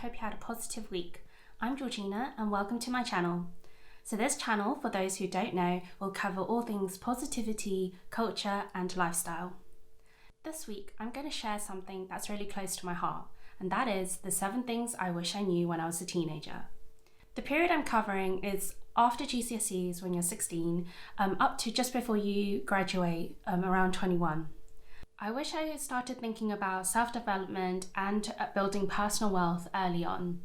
hope you had a positive week. I'm Georgina and welcome to my channel. So this channel, for those who don't know, will cover all things positivity, culture and lifestyle. This week I'm going to share something that's really close to my heart, and that is the 7 things I wish I knew when I was a teenager. The period I'm covering is after GCSEs when you're 16, up to just before you graduate, around 21. I wish I had started thinking about self-development and building personal wealth early on.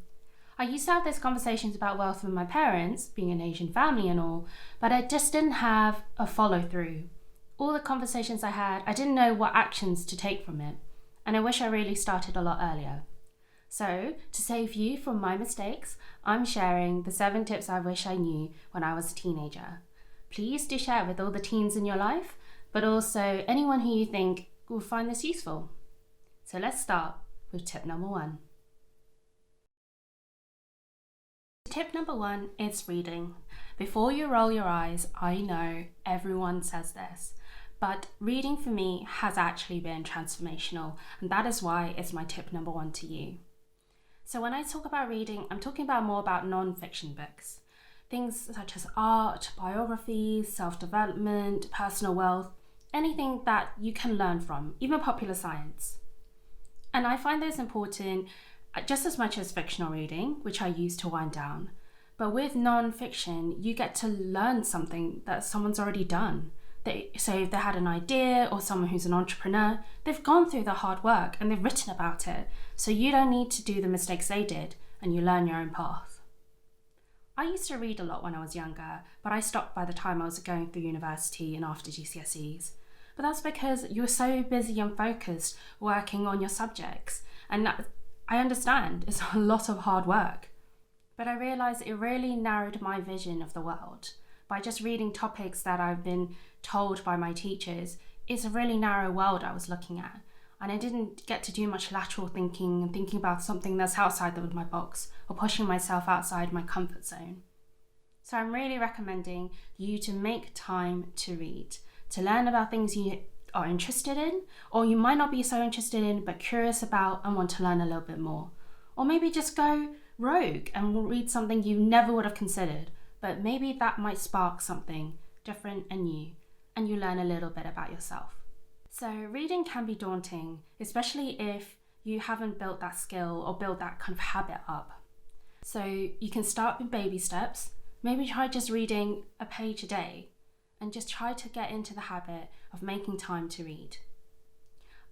I used to have those conversations about wealth with my parents, being an Asian family and all, but I just didn't have a follow-through. All the conversations I had, I didn't know what actions to take from it, and I wish I really started a lot earlier. So, to save you from my mistakes, I'm sharing the 7 tips I wish I knew when I was a teenager. Please do share it with all the teens in your life, but also anyone who you think will find this useful. So let's start with tip number 1. Tip number 1 is reading. Before you roll your eyes, I know everyone says this, but reading for me has actually been transformational, and that is why it's my tip number 1 to you. So when I talk about reading, I'm talking about more about non-fiction books. Things such as art, biographies, self-development, personal wealth, anything that you can learn from, even popular science. And I find those important just as much as fictional reading, which I use to wind down. But with non-fiction, you get to learn something that someone's already done. So if they had an idea or someone who's an entrepreneur, they've gone through the hard work and they've written about it. So you don't need to do the mistakes they did, and you learn your own path. I used to read a lot when I was younger, but I stopped by the time I was going through university and after GCSEs. But that's because you were so busy and focused working on your subjects. And I understand it's a lot of hard work. But I realised it really narrowed my vision of the world. By just reading topics that I've been told by my teachers, it's a really narrow world I was looking at. And I didn't get to do much lateral thinking and thinking about something that's outside of my box or pushing myself outside my comfort zone. So I'm really recommending you to make time to read, to learn about things you are interested in, or you might not be so interested in but curious about and want to learn a little bit more. Or maybe just go rogue and read something you never would have considered, but maybe that might spark something different and new, and you learn a little bit about yourself. So reading can be daunting, especially if you haven't built that skill or built that kind of habit up. So you can start with baby steps. Maybe try just reading a page a day and just try to get into the habit of making time to read.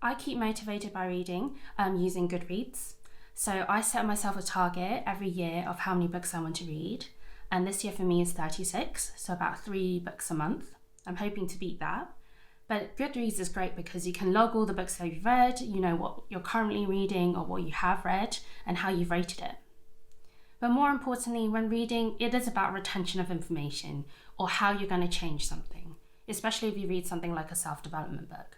I keep motivated by reading using Goodreads. So I set myself a target every year of how many books I want to read. And this year for me is 36, so about 3 books a month. I'm hoping to beat that. But Goodreads is great because you can log all the books that you've read, you know what you're currently reading or what you have read and how you've rated it. But more importantly, when reading, it is about retention of information or how you're going to change something, especially if you read something like a self-development book.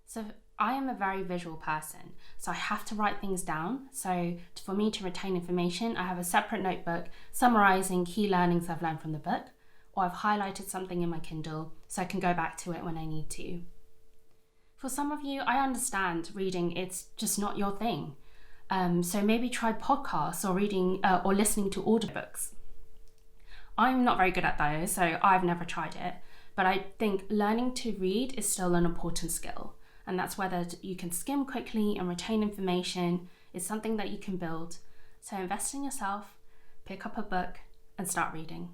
So I am a very visual person, so I have to write things down. So for me to retain information, I have a separate notebook summarizing key learnings I've learned from the book, or I've highlighted something in my Kindle so I can go back to it when I need to. For some of you, I understand reading, it's just not your thing. So maybe try podcasts or reading or listening to audiobooks. I'm not very good at those, so I've never tried it. But I think learning to read is still an important skill. And that's whether you can skim quickly and retain information is something that you can build. So invest in yourself, pick up a book and start reading.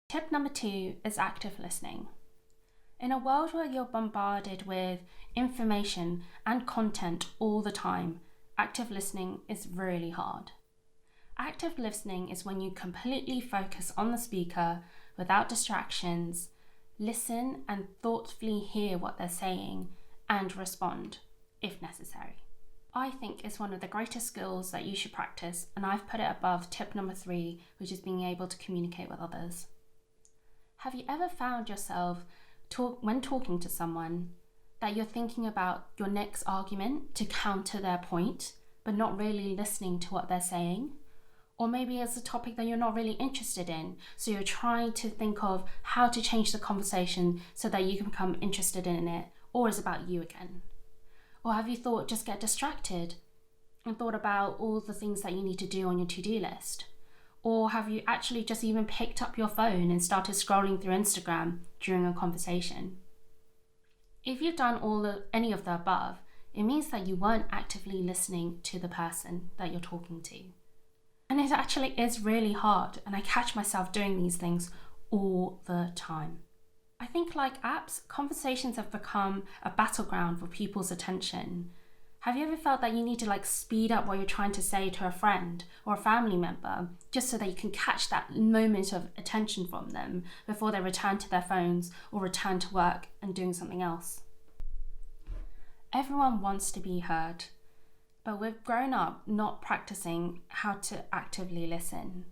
Tip number 2 is active listening. In a world where you're bombarded with information and content all the time, active listening is really hard. Active listening is when you completely focus on the speaker without distractions, listen and thoughtfully hear what they're saying, and respond if necessary. I think it's one of the greatest skills that you should practice, and I've put it above tip number 3, which is being able to communicate with others. Have you ever found yourself when talking to someone that you're thinking about your next argument to counter their point, but not really listening to what they're saying? Or maybe it's a topic that you're not really interested in, so you're trying to think of how to change the conversation so that you can become interested in it, or it's about you again. Or have you thought just get distracted and thought about all the things that you need to do on your to-do list? Or have you actually just even picked up your phone and started scrolling through Instagram during a conversation? If you've done any of the above, it means that you weren't actively listening to the person that you're talking to. And it actually is really hard, and I catch myself doing these things all the time. I think like apps, conversations have become a battleground for people's attention. Have you ever felt that you need to speed up what you're trying to say to a friend or a family member just so that you can catch that moment of attention from them before they return to their phones or return to work and doing something else? Everyone wants to be heard, but we've grown up not practicing how to actively listen.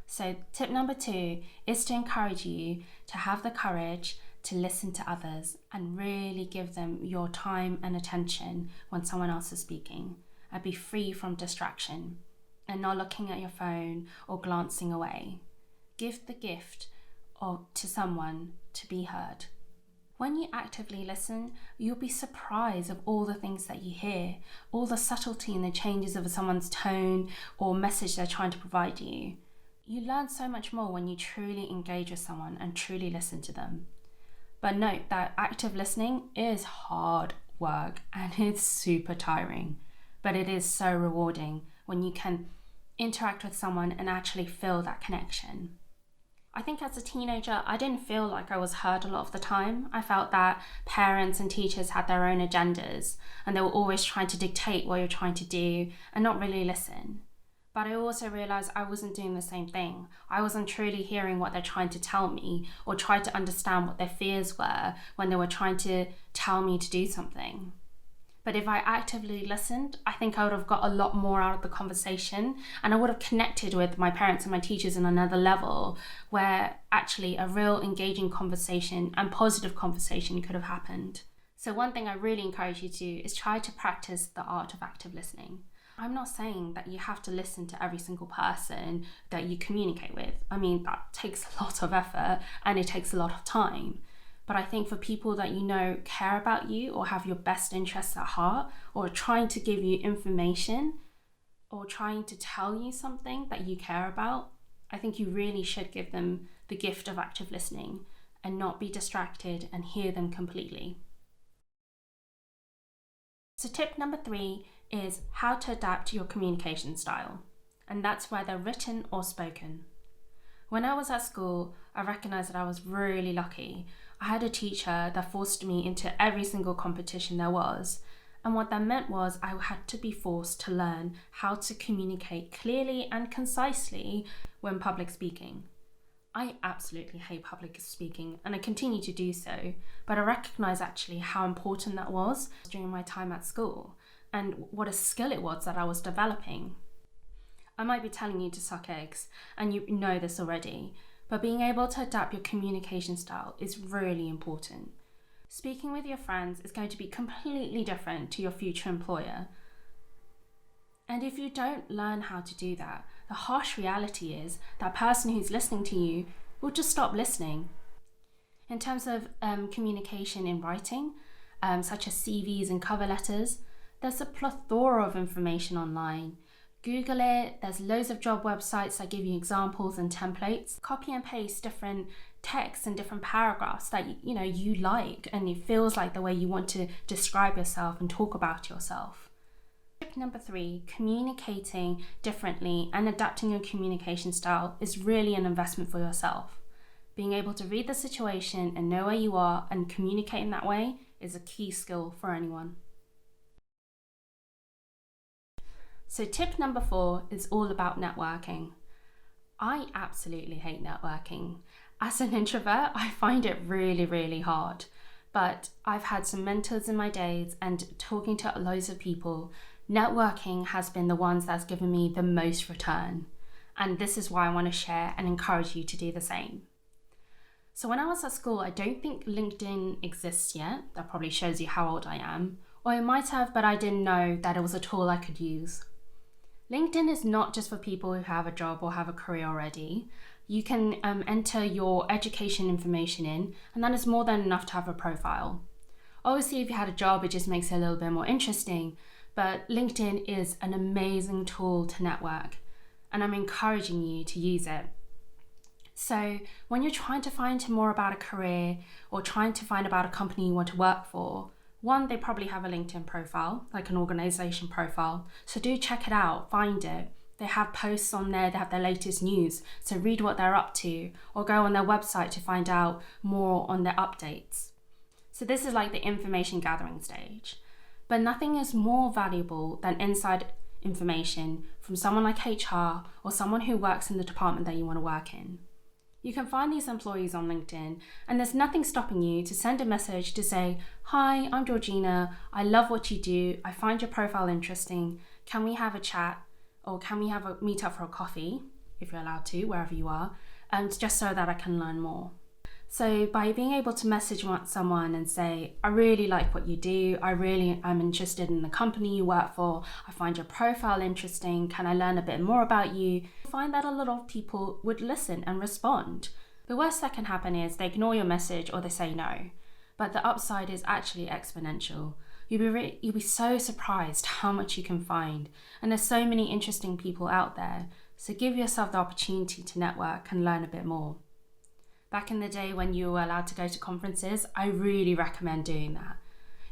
So tip number 2 is to encourage you to have the courage to listen to others and really give them your time and attention when someone else is speaking, and be free from distraction and not looking at your phone or glancing away. Give the gift to someone to be heard. When you actively listen, you'll be surprised of all the things that you hear, all the subtlety in the changes of someone's tone or message they're trying to provide you. You learn so much more when you truly engage with someone and truly listen to them. But note that active listening is hard work and it's super tiring, but it is so rewarding when you can interact with someone and actually feel that connection. I think as a teenager, I didn't feel like I was heard a lot of the time. I felt that parents and teachers had their own agendas and they were always trying to dictate what you're trying to do and not really listen. But I also realised I wasn't doing the same thing. I wasn't truly hearing what they're trying to tell me or try to understand what their fears were when they were trying to tell me to do something. But if I actively listened, I think I would have got a lot more out of the conversation, and I would have connected with my parents and my teachers on another level where actually a real engaging conversation and positive conversation could have happened. So one thing I really encourage you to do is try to practice the art of active listening. I'm not saying that you have to listen to every single person that you communicate with. I mean, that takes a lot of effort and it takes a lot of time. But I think for people that you know care about you or have your best interests at heart or are trying to give you information or trying to tell you something that you care about, I think you really should give them the gift of active listening and not be distracted and hear them completely. So tip number 3 is how to adapt your communication style, and that's whether written or spoken. When I was at school, I recognised that I was really lucky. I had a teacher that forced me into every single competition there was, and what that meant was I had to be forced to learn how to communicate clearly and concisely when public speaking. I absolutely hate public speaking and I continue to do so, but I recognise actually how important that was during my time at school and what a skill it was that I was developing. I might be telling you to suck eggs, and you know this already, but being able to adapt your communication style is really important. Speaking with your friends is going to be completely different to your future employer. And if you don't learn how to do that, the harsh reality is that person who's listening to you will just stop listening. In terms of communication in writing, such as CVs and cover letters, there's a plethora of information online. Google it, there's loads of job websites that give you examples and templates. Copy and paste different texts and different paragraphs that you like and it feels like the way you want to describe yourself and talk about yourself. Tip number 3, communicating differently and adapting your communication style is really an investment for yourself. Being able to read the situation and know where you are and communicate in that way is a key skill for anyone. So tip number 4 is all about networking. I absolutely hate networking. As an introvert, I find it really, really hard. But I've had some mentors in my days and talking to loads of people, networking has been the ones that's given me the most return. And this is why I want to share and encourage you to do the same. So when I was at school, I don't think LinkedIn exists yet. That probably shows you how old I am. Or it might have, but I didn't know that it was a tool I could use. LinkedIn is not just for people who have a job or have a career already. You can enter your education information in, and that is more than enough to have a profile. Obviously, if you had a job, it just makes it a little bit more interesting. But LinkedIn is an amazing tool to network, and I'm encouraging you to use it. So when you're trying to find more about a career or trying to find about a company you want to work for, one, they probably have a LinkedIn profile, like an organization profile. So do check it out, find it. They have posts on there, they have their latest news. So read what they're up to, or go on their website to find out more on their updates. So this is like the information gathering stage. But nothing is more valuable than inside information from someone like HR or someone who works in the department that you want to work in. You can find these employees on LinkedIn, and there's nothing stopping you to send a message to say, "Hi, I'm Georgina. I love what you do. I find your profile interesting. Can we have a chat? Or can we have a meet up for a coffee?" if you're allowed to, wherever you are, just so that I can learn more. So by being able to message someone and say, "I really like what you do. I'm interested in the company you work for. I find your profile interesting. Can I learn a bit more about you?" I find that a lot of people would listen and respond. The worst that can happen is they ignore your message or they say no. But the upside is actually exponential. You'll be so surprised how much you can find. And there's so many interesting people out there. So give yourself the opportunity to network and learn a bit more. Back in the day when you were allowed to go to conferences, I really recommend doing that.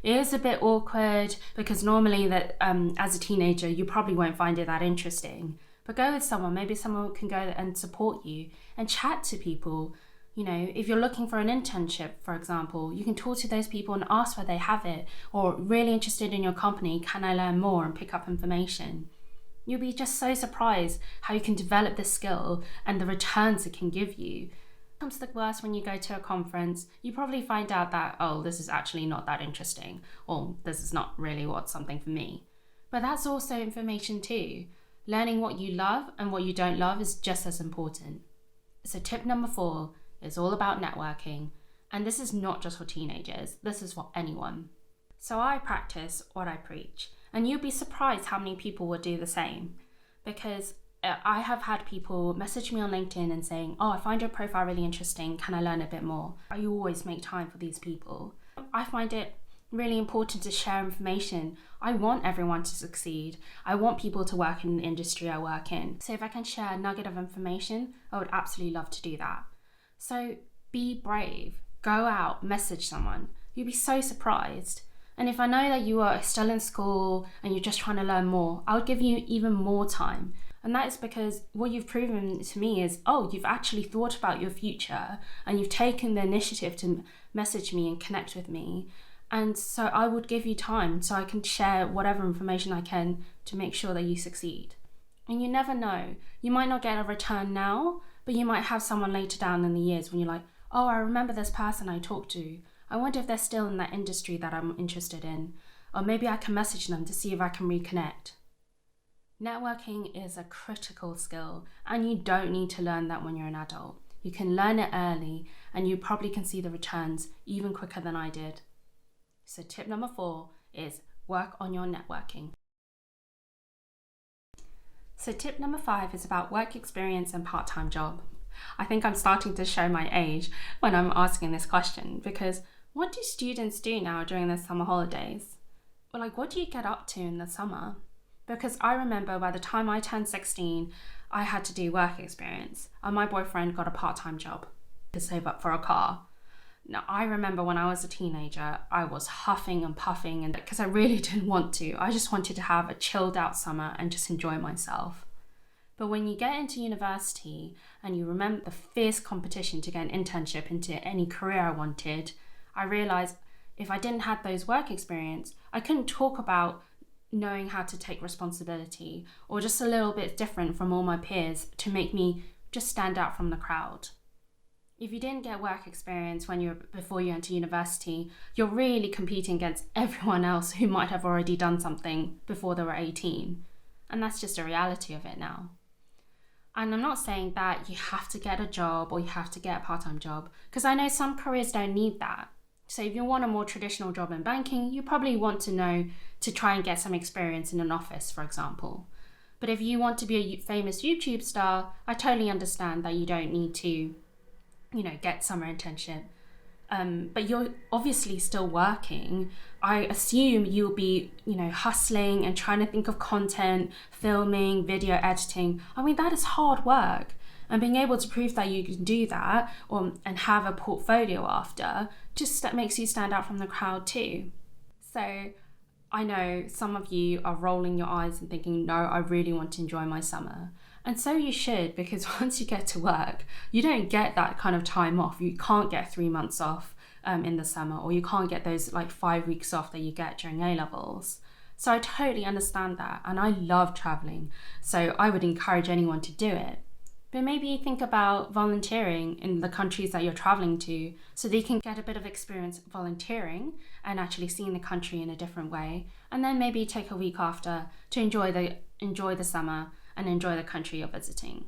It is a bit awkward because normally as a teenager, you probably won't find it that interesting. But go with someone, maybe someone can go and support you and chat to people. If you're looking for an internship, for example, you can talk to those people and ask where they have it, or really interested in your company, can I learn more and pick up information? You'll be just so surprised how you can develop this skill and the returns it can give you. Comes to the worst, when you go to a conference, you probably find out that, oh, this is actually not that interesting, or this is not really something for me. But that's also information too. Learning what you love and what you don't love is just as important. So tip number 4 is all about networking. And this is not just for teenagers, this is for anyone. So I practice what I preach, and you'd be surprised how many people would do the same. Because I have had people message me on LinkedIn and saying, "Oh, I find your profile really interesting. Can I learn a bit more?" I always make time for these people. I find it really important to share information. I want everyone to succeed. I want people to work in the industry I work in. So if I can share a nugget of information, I would absolutely love to do that. So be brave. Go out, message someone. You'll be so surprised. And if I know that you are still in school and you're just trying to learn more, I would give you even more time. And that is because what you've proven to me is, you've actually thought about your future and you've taken the initiative to message me and connect with me. And so I would give you time so I can share whatever information I can to make sure that you succeed. And you never know. You might not get a return now, but you might have someone later down in the years when you're like, "Oh, I remember this person I talked to. I wonder if they're still in that industry that I'm interested in. Or maybe I can message them to see if I can reconnect." Networking is a critical skill, and you don't need to learn that when you're an adult. You can learn it early, and you probably can see the returns even quicker than I did. So tip number 4 is work on your networking. So tip number 5 is about work experience and part-time job. I think I'm starting to show my age when I'm asking this question, because what do students do now during the summer holidays? Well, what do you get up to in the summer? Because I remember by the time I turned 16, I had to do work experience, and my boyfriend got a part-time job to save up for a car. Now, I remember when I was a teenager, I was huffing and puffing, and because I really didn't want to. I just wanted to have a chilled out summer and just enjoy myself. But when you get into university and you remember the fierce competition to get an internship into any career I wanted, I realized if I didn't have those work experience, I couldn't talk about knowing how to take responsibility or just a little bit different from all my peers to make me just stand out from the crowd. If you didn't get work experience before you enter university, you're really competing against everyone else who might have already done something before they were 18. And that's just a reality of it now. And I'm not saying that you have to get a job or you have to get a part-time job, because I know some careers don't need that. So if you want a more traditional job in banking, you probably want to try and get some experience in an office, for example. But if you want to be a famous YouTube star, I totally understand that you don't need to, get summer internship. but you're obviously still working. I assume you'll be, hustling and trying to think of content, filming, video editing. I mean, that is hard work. And being able to prove that you can do that and have a portfolio after, just that makes you stand out from the crowd too. So I know some of you are rolling your eyes and thinking, no, I really want to enjoy my summer. And so you should, because once you get to work, you don't get that kind of time off. You can't get 3 months off in the summer, or you can't get those 5 weeks off that you get during A-levels. So I totally understand that. And I love traveling. So I would encourage anyone to do it. But maybe think about volunteering in the countries that you're traveling to so that you can get a bit of experience volunteering and actually seeing the country in a different way. And then maybe take a week after to enjoy the summer and enjoy the country you're visiting.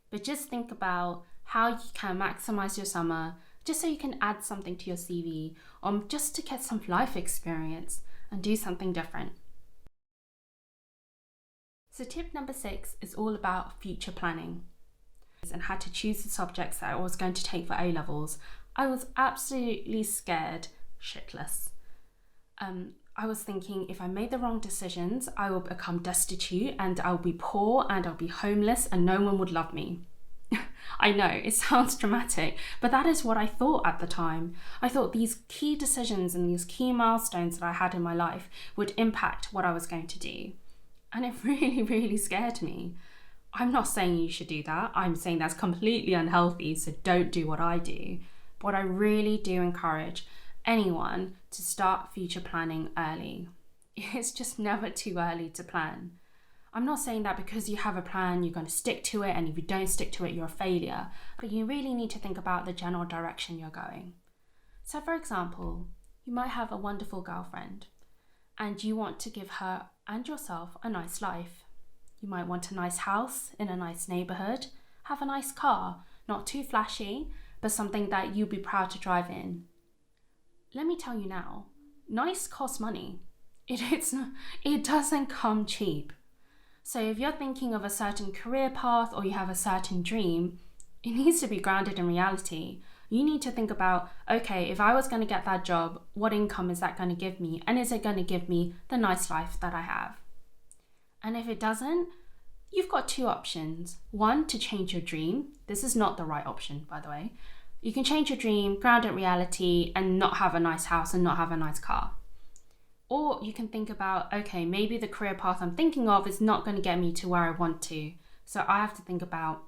But just think about how you can maximize your summer just so you can add something to your CV or just to get some life experience and do something different. So tip number 6 is all about future planning. And had to choose the subjects that I was going to take for A-levels, I was absolutely scared shitless. I was thinking if I made the wrong decisions, I will become destitute and I'll be poor and I'll be homeless and no one would love me. I know, it sounds dramatic, but that is what I thought at the time. I thought these key decisions and these key milestones that I had in my life would impact what I was going to do. And it really, really scared me. I'm not saying you should do that. I'm saying that's completely unhealthy, so don't do what I do. But I really do encourage anyone to start future planning early. It's just never too early to plan. I'm not saying that because you have a plan, you're going to stick to it, and if you don't stick to it, you're a failure. But you really need to think about the general direction you're going. So for example, you might have a wonderful girlfriend, and you want to give her and yourself a nice life. You might want a nice house in a nice neighborhood, have a nice car, not too flashy, but something that you'd be proud to drive in. Let me tell you now, nice costs money. It doesn't come cheap. So if you're thinking of a certain career path or you have a certain dream, it needs to be grounded in reality. You need to think about, okay, if I was going to get that job, what income is that going to give me? And is it going to give me the nice life that I have? And if it doesn't, you've got 2 options. One, to change your dream. This is not the right option, by the way. You can change your dream, ground it in reality, and not have a nice house and not have a nice car. Or you can think about, okay, maybe the career path I'm thinking of is not going to get me to where I want to. So I have to think about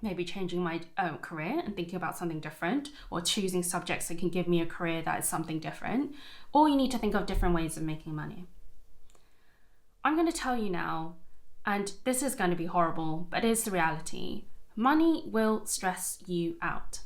maybe changing my career and thinking about something different, or choosing subjects that can give me a career that is something different. Or you need to think of different ways of making money. I'm going to tell you now, and this is going to be horrible, but it is the reality. Money will stress you out.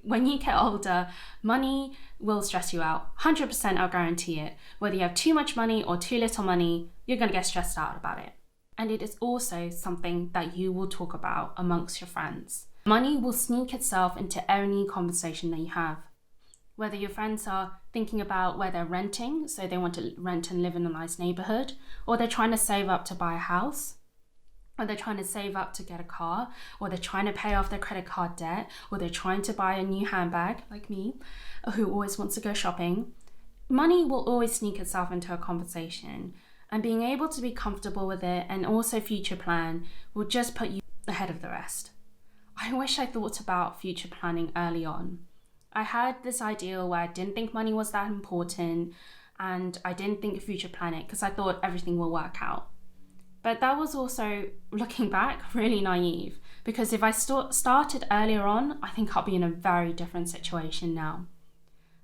When you get older, money will stress you out. 100%, I'll guarantee it. Whether you have too much money or too little money, you're going to get stressed out about it. And it is also something that you will talk about amongst your friends. Money will sneak itself into any conversation that you have. Whether your friends are thinking about where they're renting, so they want to rent and live in a nice neighborhood, or they're trying to save up to buy a house, or they're trying to save up to get a car, or they're trying to pay off their credit card debt, or they're trying to buy a new handbag, like me, who always wants to go shopping. Money will always sneak itself into a conversation, and being able to be comfortable with it and also future plan will just put you ahead of the rest. I wish I thought about future planning early on. I had this ideal where I didn't think money was that important, and I didn't think future plan it because I thought everything will work out. But that was also, looking back, really naive, because if I started earlier on, I think I'll be in a very different situation now.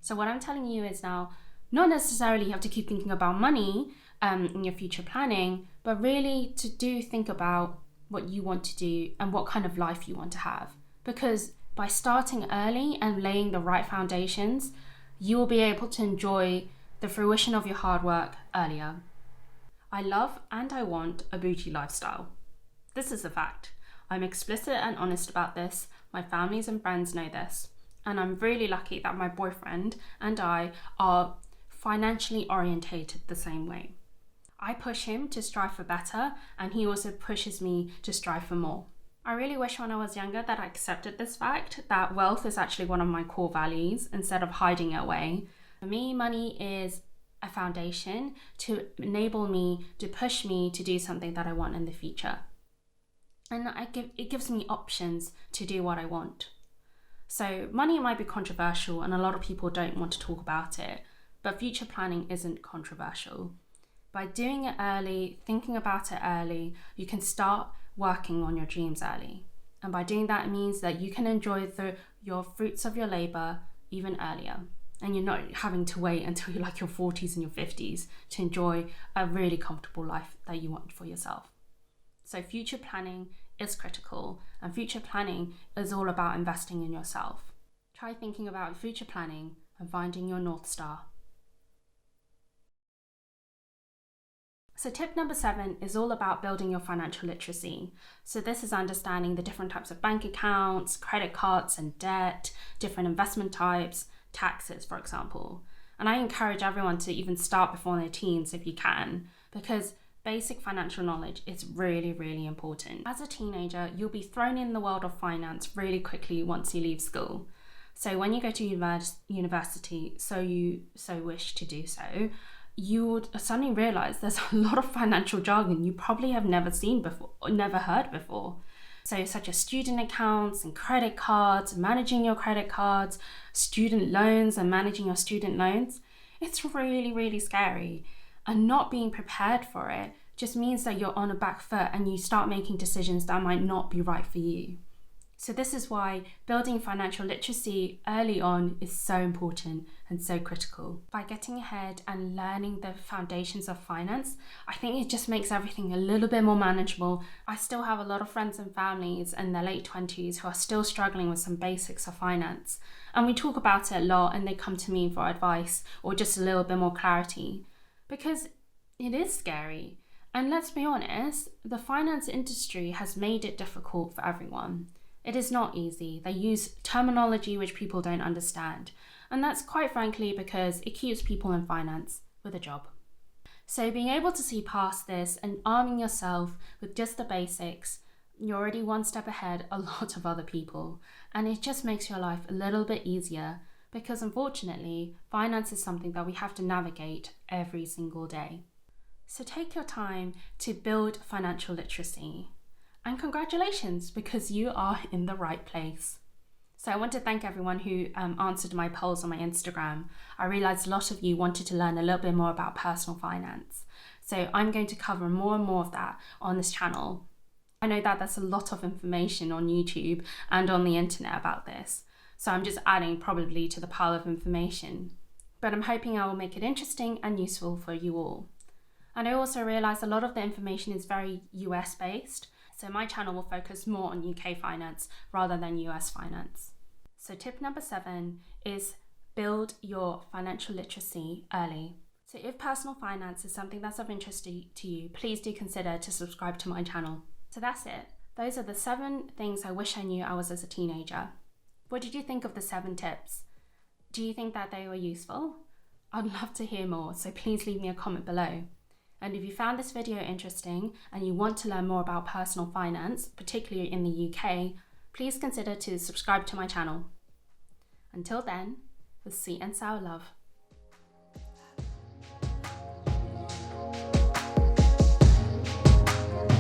So what I'm telling you is now, not necessarily you have to keep thinking about money in your future planning, but really to think about what you want to do and what kind of life you want to have. Because by starting early and laying the right foundations, you will be able to enjoy the fruition of your hard work earlier. I love and I want a bougie lifestyle. This is a fact. I'm explicit and honest about this. My families and friends know this. And I'm really lucky that my boyfriend and I are financially orientated the same way. I push him to strive for better, and he also pushes me to strive for more. I really wish when I was younger that I accepted this fact that wealth is actually one of my core values instead of hiding it away. For me, money is a foundation to enable me, to push me to do something that I want in the future. And it gives me options to do what I want. So money might be controversial and a lot of people don't want to talk about it, but future planning isn't controversial. By doing it early, thinking about it early, you can start working on your dreams early. And by doing that, it means that you can enjoy your fruits of your labor even earlier. And you're not having to wait until you're like your 40s and your 50s to enjoy a really comfortable life that you want for yourself. So future planning is critical, and future planning is all about investing in yourself. Try thinking about future planning and finding your North Star. So tip number 7 is all about building your financial literacy. So this is understanding the different types of bank accounts, credit cards and debt, different investment types, taxes, for example. And I encourage everyone to even start before their teens if you can, because basic financial knowledge is really, really important. As a teenager, you'll be thrown in the world of finance really quickly once you leave school. So when you go to university, so you wish to do so, you would suddenly realize there's a lot of financial jargon you probably have never seen before, or never heard before. So such as student accounts and credit cards, managing your credit cards, student loans and managing your student loans. It's really, really scary. And not being prepared for it just means that you're on a back foot and you start making decisions that might not be right for you. So this is why building financial literacy early on is so important and so critical. By getting ahead and learning the foundations of finance, I think it just makes everything a little bit more manageable. I still have a lot of friends and families in their late 20s who are still struggling with some basics of finance. And we talk about it a lot and they come to me for advice or just a little bit more clarity, because it is scary. And let's be honest, the finance industry has made it difficult for everyone. It is not easy. They use terminology which people don't understand. And that's quite frankly because it keeps people in finance with a job. So being able to see past this and arming yourself with just the basics, you're already one step ahead a lot of other people. And it just makes your life a little bit easier because unfortunately, finance is something that we have to navigate every single day. So take your time to build financial literacy. And congratulations, because you are in the right place. So I want to thank everyone who answered my polls on my Instagram. I realized a lot of you wanted to learn a little bit more about personal finance. So I'm going to cover more and more of that on this channel. I know that there's a lot of information on YouTube and on the internet about this. So I'm just adding probably to the pile of information. But I'm hoping I will make it interesting and useful for you all. And I also realized a lot of the information is very US based. So my channel will focus more on UK finance rather than US finance. So tip number 7 is build your financial literacy early. So if personal finance is something that's of interest to you, please do consider to subscribe to my channel. So that's it. Those are the 7 things I wish I knew I was as a teenager. What did you think of the 7 tips? Do you think that they were useful? I'd love to hear more, so please leave me a comment below. And if you found this video interesting and you want to learn more about personal finance, particularly in the UK, please consider to subscribe to my channel. Until then, with sweet and sour love.